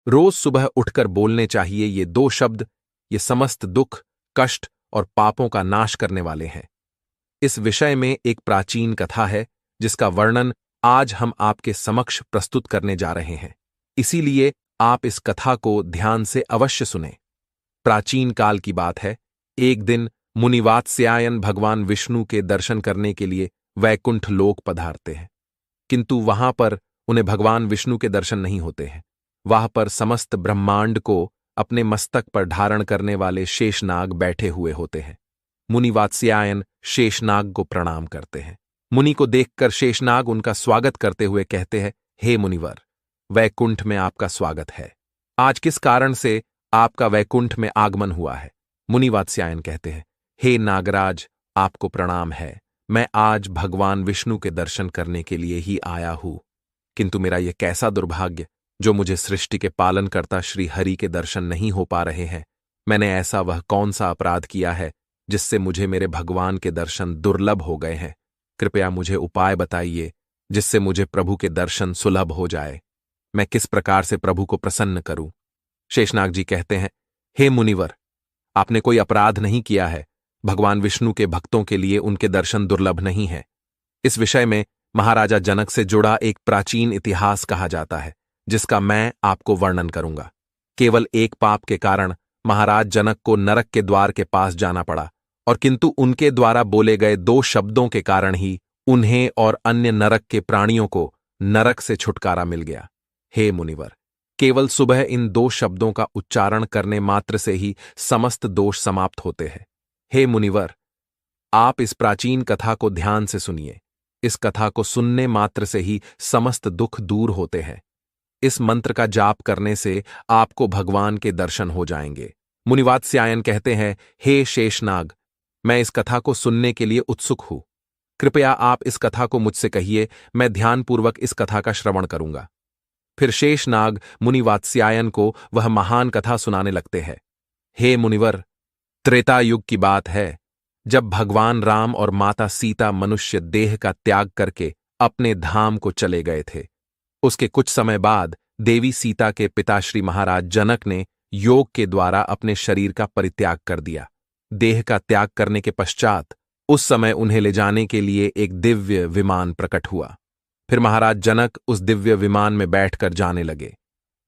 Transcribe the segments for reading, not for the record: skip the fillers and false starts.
रोज सुबह उठकर बोलने चाहिए ये दो शब्द। ये समस्त दुख, कष्ट और पापों का नाश करने वाले हैं। इस विषय में एक प्राचीन कथा है जिसका वर्णन आज हम आपके समक्ष प्रस्तुत करने जा रहे हैं। इसीलिए आप इस कथा को ध्यान से अवश्य सुनें। प्राचीन काल की बात है। एक दिन मुनि वात्स्यायन भगवान विष्णु के दर्शन करने के लिए वैकुंठ लोक पधारते हैं, किंतु वहां पर उन्हें भगवान विष्णु के दर्शन नहीं होते हैं। वहां पर समस्त ब्रह्मांड को अपने मस्तक पर धारण करने वाले शेषनाग बैठे हुए होते हैं। मुनि वात्स्यायन शेषनाग को प्रणाम करते हैं। मुनि को देखकर शेषनाग उनका स्वागत करते हुए कहते हैं, हे मुनिवर, वैकुंठ में आपका स्वागत है। आज किस कारण से आपका वैकुंठ में आगमन हुआ है? मुनि वात्स्यायन कहते हैं, हे नागराज, आपको प्रणाम है। मैं आज भगवान विष्णु के दर्शन करने के लिए ही आया हूं, किंतु मेरा यह कैसा दुर्भाग्य जो मुझे सृष्टि के पालनकर्ता श्री हरि के दर्शन नहीं हो पा रहे हैं। मैंने ऐसा वह कौन सा अपराध किया है जिससे मुझे मेरे भगवान के दर्शन दुर्लभ हो गए हैं? कृपया मुझे उपाय बताइए जिससे मुझे प्रभु के दर्शन सुलभ हो जाए। मैं किस प्रकार से प्रभु को प्रसन्न करूं? शेषनाग जी कहते हैं, हे मुनिवर, आपने कोई अपराध नहीं किया है। भगवान विष्णु के भक्तों के लिए उनके दर्शन दुर्लभ नहीं है। इस विषय में महाराजा जनक से जुड़ा एक प्राचीन इतिहास कहा जाता है, जिसका मैं आपको वर्णन करूंगा। केवल एक पाप के कारण महाराज जनक को नरक के द्वार के पास जाना पड़ा, और किंतु उनके द्वारा बोले गए दो शब्दों के कारण ही उन्हें और अन्य नरक के प्राणियों को नरक से छुटकारा मिल गया। हे मुनिवर, केवल सुबह इन दो शब्दों का उच्चारण करने मात्र से ही समस्त दोष समाप्त होते हैं। हे मुनिवर, आप इस प्राचीन कथा को ध्यान से सुनिए। इस कथा को सुनने मात्र से ही समस्त दुख दूर होते हैं। इस मंत्र का जाप करने से आपको भगवान के दर्शन हो जाएंगे। मुनि वात्स्यायन कहते हैं, हे शेषनाग, मैं इस कथा को सुनने के लिए उत्सुक हूं। कृपया आप इस कथा को मुझसे कहिए, मैं ध्यानपूर्वक इस कथा का श्रवण करूंगा। फिर शेषनाग मुनि वात्स्यायन को वह महान कथा सुनाने लगते हैं। हे मुनिवर, त्रेता युग की बात है, जब भगवान राम और माता सीता मनुष्य देह का त्याग करके अपने धाम को चले गए थे। उसके कुछ समय बाद देवी सीता के पिता श्री महाराज जनक ने योग के द्वारा अपने शरीर का परित्याग कर दिया। देह का त्याग करने के पश्चात उस समय उन्हें ले जाने के लिए एक दिव्य विमान प्रकट हुआ। फिर महाराज जनक उस दिव्य विमान में बैठकर जाने लगे।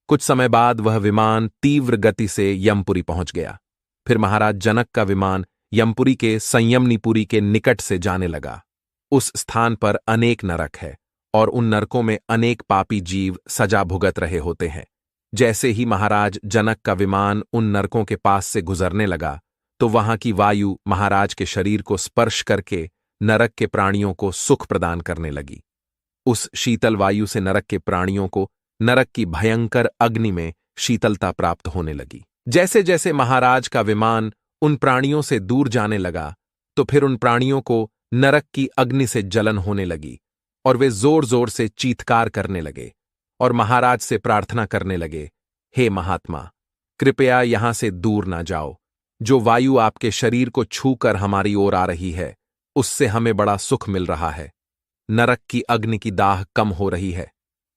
कुछ समय बाद वह विमान तीव्र गति से यमपुरी पहुंच गया। फिर महाराज जनक का विमान यमपुरी के संयमनीपुरी के निकट से जाने लगा। उस स्थान पर अनेक नरक है, और उन नरकों में अनेक पापी जीव सजा भुगत रहे होते हैं। जैसे ही महाराज जनक का विमान उन नरकों के पास से गुजरने लगा, तो वहां की वायु महाराज के शरीर को स्पर्श करके नरक के प्राणियों को सुख प्रदान करने लगी। उस शीतल वायु से नरक के प्राणियों को नरक की भयंकर अग्नि में शीतलता प्राप्त होने लगी। जैसे जैसे महाराज का विमान उन प्राणियों से दूर जाने लगा, तो फिर उन प्राणियों को नरक की अग्नि से जलन होने लगी, और वे जोर जोर से चीत्कार करने लगे और महाराज से प्रार्थना करने लगे, हे महात्मा, कृपया यहां से दूर ना जाओ। जो वायु आपके शरीर को छूकर हमारी ओर आ रही है, उससे हमें बड़ा सुख मिल रहा है। नरक की अग्नि की दाह कम हो रही है।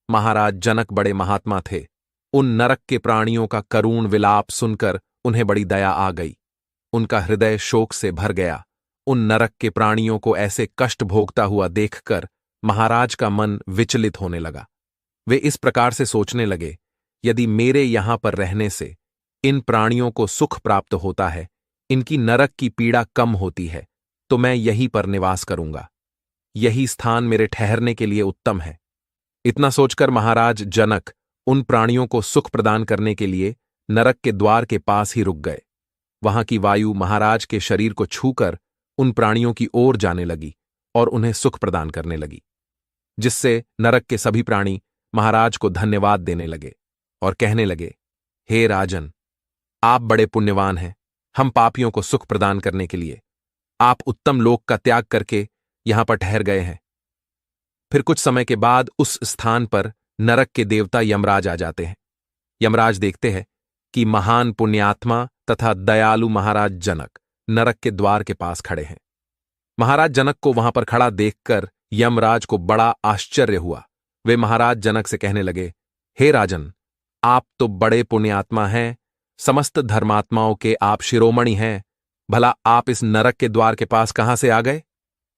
महाराज जनक बड़े महात्मा थे। उन नरक के प्राणियों का करुण विलाप सुनकर उन्हें बड़ी दया आ गई। उनका हृदय शोक से भर गया। उन नरक के प्राणियों को ऐसे कष्ट भोगता हुआ देखकर महाराज का मन विचलित होने लगा। वे इस प्रकार से सोचने लगे, यदि मेरे यहां पर रहने से इन प्राणियों को सुख प्राप्त होता है, इनकी नरक की पीड़ा कम होती है, तो मैं यहीं पर निवास करूंगा। यही स्थान मेरे ठहरने के लिए उत्तम है। इतना सोचकर महाराज जनक उन प्राणियों को सुख प्रदान करने के लिए नरक के द्वार के पास ही रुक गए। वहां की वायु महाराज के शरीर को छूकर उन प्राणियों की ओर जाने लगी और उन्हें सुख प्रदान करने लगी, जिससे नरक के सभी प्राणी महाराज को धन्यवाद देने लगे और कहने लगे, हे राजन, आप बड़े पुण्यवान हैं। हम पापियों को सुख प्रदान करने के लिए आप उत्तम लोक का त्याग करके यहां पर ठहर गए हैं। फिर कुछ समय के बाद उस स्थान पर नरक के देवता यमराज आ जाते हैं। यमराज देखते हैं कि महान पुण्यात्मा तथा दयालु महाराज जनक नरक के द्वार के पास खड़े हैं। महाराज जनक को वहां पर खड़ा देखकर यमराज को बड़ा आश्चर्य हुआ। वे महाराज जनक से कहने लगे, हे राजन, आप तो बड़े पुण्यात्मा हैं, समस्त धर्मात्माओं के आप शिरोमणि हैं। भला आप इस नरक के द्वार के पास कहां से आ गए?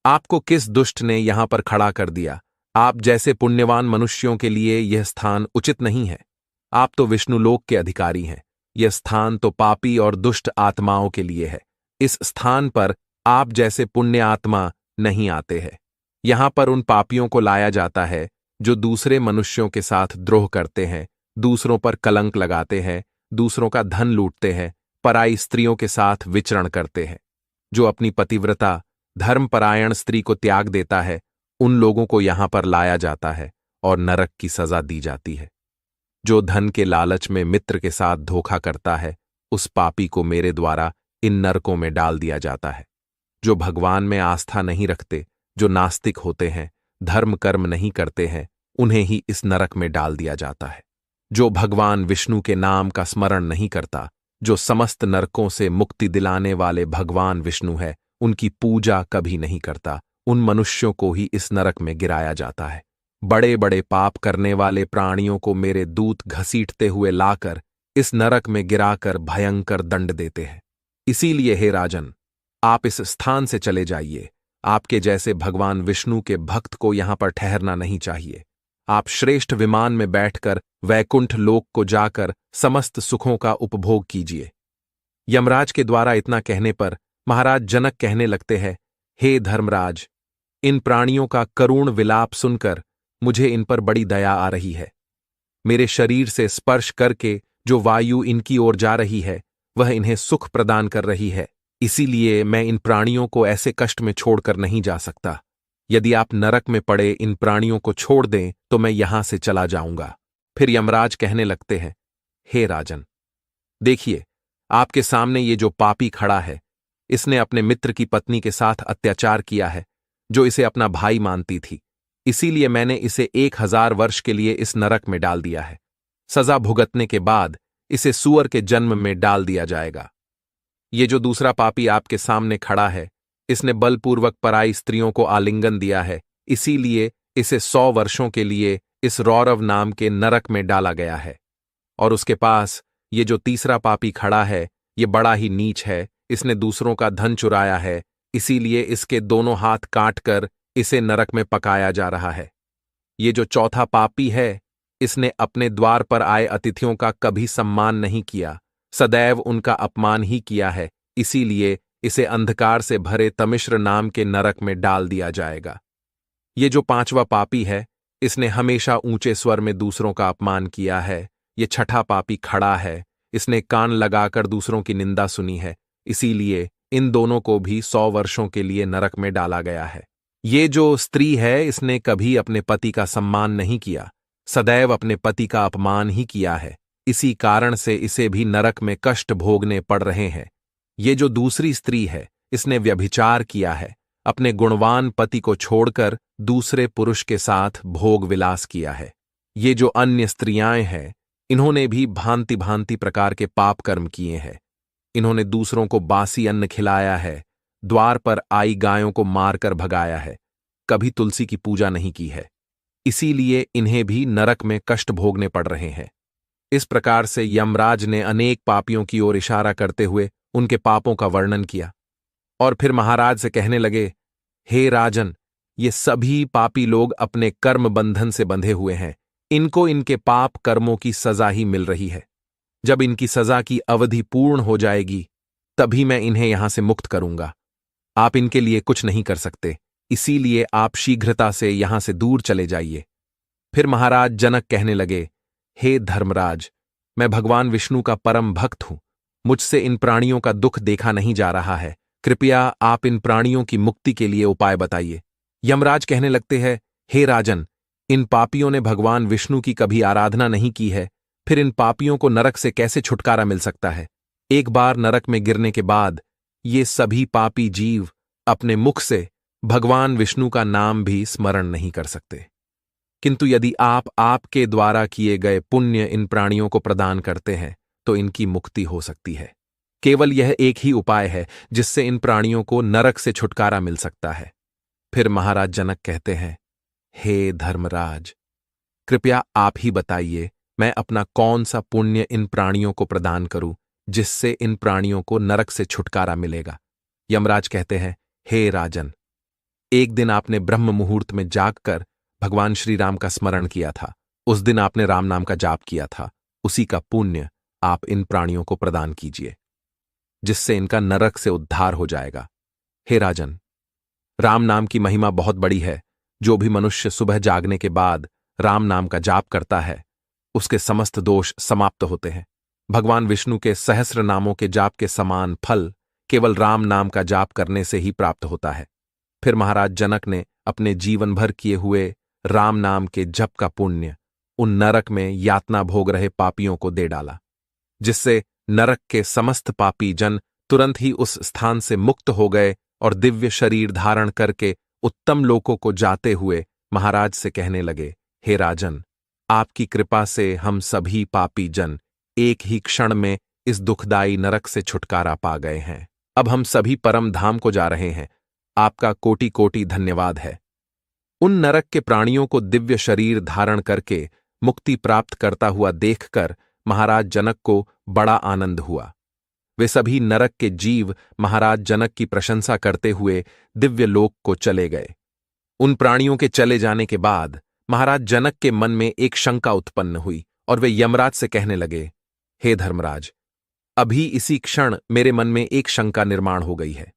आपको किस दुष्ट ने यहां पर खड़ा कर दिया? आप जैसे पुण्यवान मनुष्यों के लिए यह स्थान उचित नहीं है। आप तो विष्णुलोक के अधिकारी हैं। यह स्थान तो पापी और दुष्ट आत्माओं के लिए है। इस स्थान पर आप जैसे पुण्य आत्मा नहीं आते हैं। यहां पर उन पापियों को लाया जाता है जो दूसरे मनुष्यों के साथ द्रोह करते हैं, दूसरों पर कलंक लगाते हैं, दूसरों का धन लूटते हैं, पराई स्त्रियों के साथ विचरण करते हैं। जो अपनी पतिव्रता धर्मपरायण स्त्री को त्याग देता है, उन लोगों को यहां पर लाया जाता है और नरक की सजा दी जाती है। जो धन के लालच में मित्र के साथ धोखा करता है, उस पापी को मेरे द्वारा इन नरकों में डाल दिया जाता है। जो भगवान में आस्था नहीं रखते, जो नास्तिक होते हैं, धर्म कर्म नहीं करते हैं, उन्हें ही इस नरक में डाल दिया जाता है। जो भगवान विष्णु के नाम का स्मरण नहीं करता, जो समस्त नरकों से मुक्ति दिलाने वाले भगवान विष्णु है, उनकी पूजा कभी नहीं करता, उन मनुष्यों को ही इस नरक में गिराया जाता है। बड़े बड़े पाप करने वाले प्राणियों को मेरे दूत घसीटते हुए लाकर इस नरक में गिराकर भयंकर दंड देते हैं। इसीलिए हे राजन, आप इस स्थान से चले जाइए। आपके जैसे भगवान विष्णु के भक्त को यहां पर ठहरना नहीं चाहिए। आप श्रेष्ठ विमान में बैठकर वैकुंठ लोक को जाकर समस्त सुखों का उपभोग कीजिए। यमराज के द्वारा इतना कहने पर महाराज जनक कहने लगते हैं, हे धर्मराज, इन प्राणियों का करुण विलाप सुनकर मुझे इन पर बड़ी दया आ रही है। मेरे शरीर से स्पर्श करके जो वायु इनकी ओर जा रही है, वह इन्हें सुख प्रदान कर रही है। इसीलिए मैं इन प्राणियों को ऐसे कष्ट में छोड़कर नहीं जा सकता। यदि आप नरक में पड़े इन प्राणियों को छोड़ दें तो मैं यहां से चला जाऊंगा। फिर यमराज कहने लगते हैं, हे राजन, देखिए, आपके सामने ये जो पापी खड़ा है, इसने अपने मित्र की पत्नी के साथ अत्याचार किया है, जो इसे अपना भाई मानती थी। इसीलिए मैंने इसे 1000 वर्ष के लिए इस नरक में डाल दिया है। सजा भुगतने के बाद इसे सूअर के जन्म में डाल दिया जाएगा। ये जो दूसरा पापी आपके सामने खड़ा है, इसने बलपूर्वक पराई स्त्रियों को आलिंगन दिया है, इसीलिए इसे 100 वर्षों के लिए इस रौरव नाम के नरक में डाला गया है। और उसके पास ये जो तीसरा पापी खड़ा है, ये बड़ा ही नीच है, इसने दूसरों का धन चुराया है, इसीलिए इसके दोनों हाथ काटकर इसे नरक में पकाया जा रहा है। ये जो चौथा पापी है, इसने अपने द्वार पर आए अतिथियों का कभी सम्मान नहीं किया, सदैव उनका अपमान ही किया है, इसीलिए इसे अंधकार से भरे तमिश्र नाम के नरक में डाल दिया जाएगा। ये जो पांचवा पापी है, इसने हमेशा ऊंचे स्वर में दूसरों का अपमान किया है। ये छठा पापी खड़ा है, इसने कान लगाकर दूसरों की निंदा सुनी है, इसीलिए इन दोनों को भी 100 वर्षों के लिए नरक में डाला गया है। ये जो स्त्री है, इसने कभी अपने पति का सम्मान नहीं किया, सदैव अपने पति का अपमान ही किया है, इसी कारण से इसे भी नरक में कष्ट भोगने पड़ रहे हैं। ये जो दूसरी स्त्री है, इसने व्यभिचार किया है, अपने गुणवान पति को छोड़कर दूसरे पुरुष के साथ भोग विलास किया है। ये जो अन्य स्त्रियां हैं, इन्होंने भी भांति भांति प्रकार के पाप कर्म किए हैं। इन्होंने दूसरों को बासी अन्न खिलाया है, द्वार पर आई गायों को मारकर भगाया है, कभी तुलसी की पूजा नहीं की है, इसीलिए इन्हें भी नरक में कष्ट भोगने पड़ रहे हैं। इस प्रकार से यमराज ने अनेक पापियों की ओर इशारा करते हुए उनके पापों का वर्णन किया और फिर महाराज से कहने लगे, हे राजन, ये सभी पापी लोग अपने कर्म बंधन से बंधे हुए हैं, इनको इनके पाप कर्मों की सजा ही मिल रही है। जब इनकी सजा की अवधि पूर्ण हो जाएगी, तभी मैं इन्हें यहां से मुक्त करूंगा। आप इनके लिए कुछ नहीं कर सकते, इसीलिए आप शीघ्रता से यहां से दूर चले जाइए। फिर महाराज जनक कहने लगे, हे धर्मराज, मैं भगवान विष्णु का परम भक्त हूं, मुझसे इन प्राणियों का दुख देखा नहीं जा रहा है, कृपया आप इन प्राणियों की मुक्ति के लिए उपाय बताइए। यमराज कहने लगते हैं, हे राजन, इन पापियों ने भगवान विष्णु की कभी आराधना नहीं की है, फिर इन पापियों को नरक से कैसे छुटकारा मिल सकता है? एक बार नरक में गिरने के बाद ये सभी पापी जीव अपने मुख से भगवान विष्णु का नाम भी स्मरण नहीं कर सकते। किंतु यदि आप आपके द्वारा किए गए पुण्य इन प्राणियों को प्रदान करते हैं, तो इनकी मुक्ति हो सकती है। केवल यह एक ही उपाय है जिससे इन प्राणियों को नरक से छुटकारा मिल सकता है। फिर महाराज जनक कहते हैं, हे धर्मराज, कृपया आप ही बताइए मैं अपना कौन सा पुण्य इन प्राणियों को प्रदान करूं जिससे इन प्राणियों को नरक से छुटकारा मिलेगा। यमराज कहते हैं, हे राजन, एक दिन आपने ब्रह्म मुहूर्त में जागकर भगवान श्री राम का स्मरण किया था। उस दिन आपने राम नाम का जाप किया था। उसी का पुण्य आप इन प्राणियों को प्रदान कीजिए, जिससे इनका नरक से उद्धार हो जाएगा। हे राजन, राम नाम की महिमा बहुत बड़ी है। जो भी मनुष्य सुबह जागने के बाद राम नाम का जाप करता है, उसके समस्त दोष समाप्त होते हैं। भगवान विष्णु के सहस्र नामों के जाप के समान फल केवल राम नाम का जाप करने से ही प्राप्त होता है। फिर महाराज जनक ने अपने जीवन भर किए हुए राम नाम के जप का पुण्य उन नरक में यातना भोग रहे पापियों को दे डाला, जिससे नरक के समस्त पापी जन तुरंत ही उस स्थान से मुक्त हो गए और दिव्य शरीर धारण करके उत्तम लोकों को जाते हुए महाराज से कहने लगे, हे राजन, आपकी कृपा से हम सभी पापी जन एक ही क्षण में इस दुखदायी नरक से छुटकारा पा गए हैं। अब हम सभी परम धाम को जा रहे हैं। आपका कोटि कोटि धन्यवाद है। उन नरक के प्राणियों को दिव्य शरीर धारण करके मुक्ति प्राप्त करता हुआ देखकर महाराज जनक को बड़ा आनंद हुआ। वे सभी नरक के जीव महाराज जनक की प्रशंसा करते हुए दिव्य लोक को चले गए। उन प्राणियों के चले जाने के बाद महाराज जनक के मन में एक शंका उत्पन्न हुई और वे यमराज से कहने लगे, हे धर्मराज, अभी इसी क्षण मेरे मन में एक शंका निर्माण हो गई है।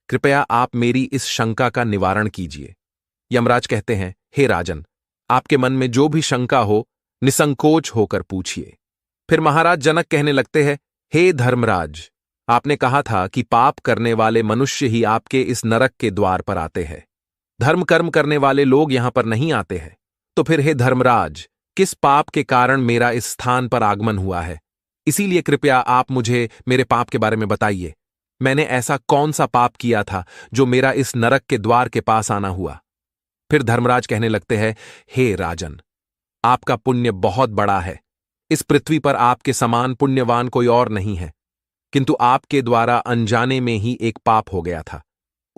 कृपया आप मेरी इस शंका का निवारण कीजिए। यमराज कहते हैं, हे राजन, आपके मन में जो भी शंका हो निसंकोच होकर पूछिए। फिर महाराज जनक कहने लगते हैं, हे धर्मराज, आपने कहा था कि पाप करने वाले मनुष्य ही आपके इस नरक के द्वार पर आते हैं, धर्म कर्म करने वाले लोग यहां पर नहीं आते हैं। तो फिर हे धर्मराज, किस पाप के कारण मेरा इस स्थान पर आगमन हुआ है? इसीलिए कृपया आप मुझे मेरे पाप के बारे में बताइए। मैंने ऐसा कौन सा पाप किया था जो मेरा इस नरक के द्वार के पास आना हुआ? फिर धर्मराज कहने लगते हैं, हे राजन, आपका पुण्य बहुत बड़ा है। इस पृथ्वी पर आपके समान पुण्यवान कोई और नहीं है, किंतु आपके द्वारा अनजाने में ही एक पाप हो गया था।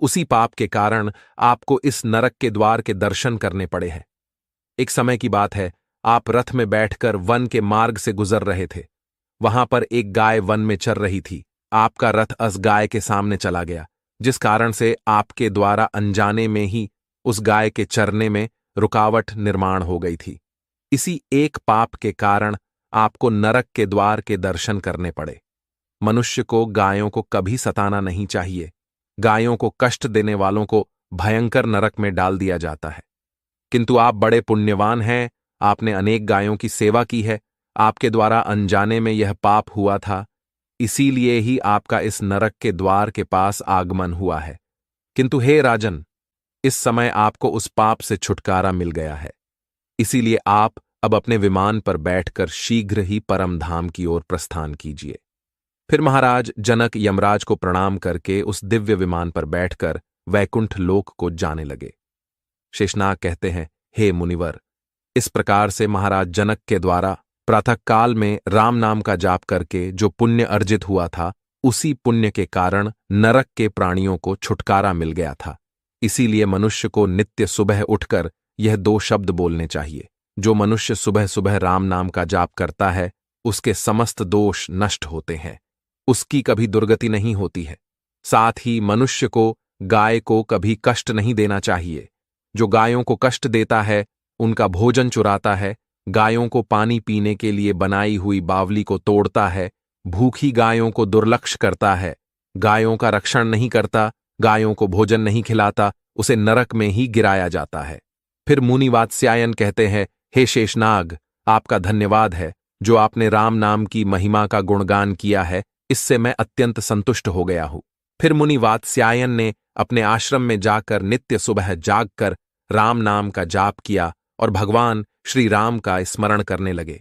उसी पाप के कारण आपको इस नरक के द्वार के दर्शन करने पड़े हैं। एक समय की बात है, आप रथ में बैठकर वन के मार्ग से गुजर रहे थे। वहां पर एक गाय वन में चर रही थी। आपका रथ उस गाय के सामने चला गया, जिस कारण से आपके द्वारा अनजाने में ही उस गाय के चरने में रुकावट निर्माण हो गई थी। इसी एक पाप के कारण आपको नरक के द्वार के दर्शन करने पड़े। मनुष्य को गायों को कभी सताना नहीं चाहिए। गायों को कष्ट देने वालों को भयंकर नरक में डाल दिया जाता है। किंतु आप बड़े पुण्यवान हैं, आपने अनेक गायों की सेवा की है, आपके द्वारा अनजाने में यह पाप हुआ था, इसीलिए ही आपका इस नरक के द्वार के पास आगमन हुआ है। किंतु हे राजन, इस समय आपको उस पाप से छुटकारा मिल गया है। इसीलिए आप अब अपने विमान पर बैठकर शीघ्र ही परम धाम की ओर प्रस्थान कीजिए। फिर महाराज जनक यमराज को प्रणाम करके उस दिव्य विमान पर बैठकर वैकुंठ लोक को जाने लगे। शेषनाग कहते हैं, हे मुनिवर, इस प्रकार से महाराज जनक के द्वारा प्रातःकाल में राम नाम का जाप करके जो पुण्य अर्जित हुआ था, उसी पुण्य के कारण नरक के प्राणियों को छुटकारा मिल गया था। इसीलिए मनुष्य को नित्य सुबह उठकर यह 2 शब्द बोलने चाहिए। जो मनुष्य सुबह सुबह राम नाम का जाप करता है, उसके समस्त दोष नष्ट होते हैं, उसकी कभी दुर्गति नहीं होती है। साथ ही मनुष्य को गाय को कभी कष्ट नहीं देना चाहिए। जो गायों को कष्ट देता है, उनका भोजन चुराता है, गायों को पानी पीने के लिए बनाई हुई बावली को तोड़ता है, भूखी गायों को दुर्लक्ष्य करता है, गायों का रक्षण नहीं करता, गायों को भोजन नहीं खिलाता, उसे नरक में ही गिराया जाता है। फिर मुनि वात्स्यायन कहते हैं, हे शेषनाग, आपका धन्यवाद है। जो आपने राम नाम की महिमा का गुणगान किया है, इससे मैं अत्यंत संतुष्ट हो गया हूं। फिर मुनि वात्स्यायन ने अपने आश्रम में जाकर नित्य सुबह जागकर राम नाम का जाप किया और भगवान श्री राम का स्मरण करने लगे।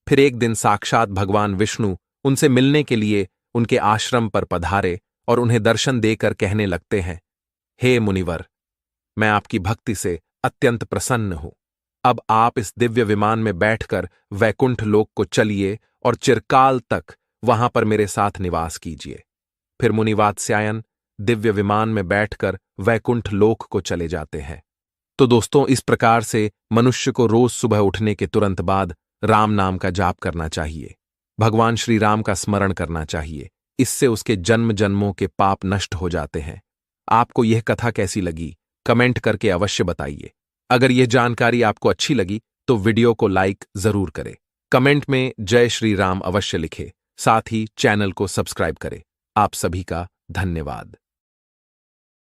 फिर एक दिन साक्षात भगवान विष्णु उनसे मिलने के लिए उनके आश्रम पर पधारे और उन्हें दर्शन देकर कहने लगते हैं, हे मुनिवर, मैं आपकी भक्ति से अत्यंत प्रसन्न हूं। अब आप इस दिव्य विमान में बैठकर वैकुंठ लोक को चलिए और चिरकाल तक वहां पर मेरे साथ निवास कीजिए। फिर मुनि वात्स्यायन दिव्य विमान में बैठकर वैकुंठ लोक को चले जाते हैं। तो दोस्तों, इस प्रकार से मनुष्य को रोज सुबह उठने के तुरंत बाद राम नाम का जाप करना चाहिए। भगवान श्री राम का स्मरण करना चाहिए। इससे उसके जन्म जन्मों के पाप नष्ट हो जाते हैं। आपको यह कथा कैसी लगी, कमेंट करके अवश्य बताइए। अगर यह जानकारी आपको अच्छी लगी तो वीडियो को लाइक जरूर करें। कमेंट में जय श्री राम अवश्य लिखें। साथ ही चैनल को सब्सक्राइब करें। आप सभी का धन्यवाद।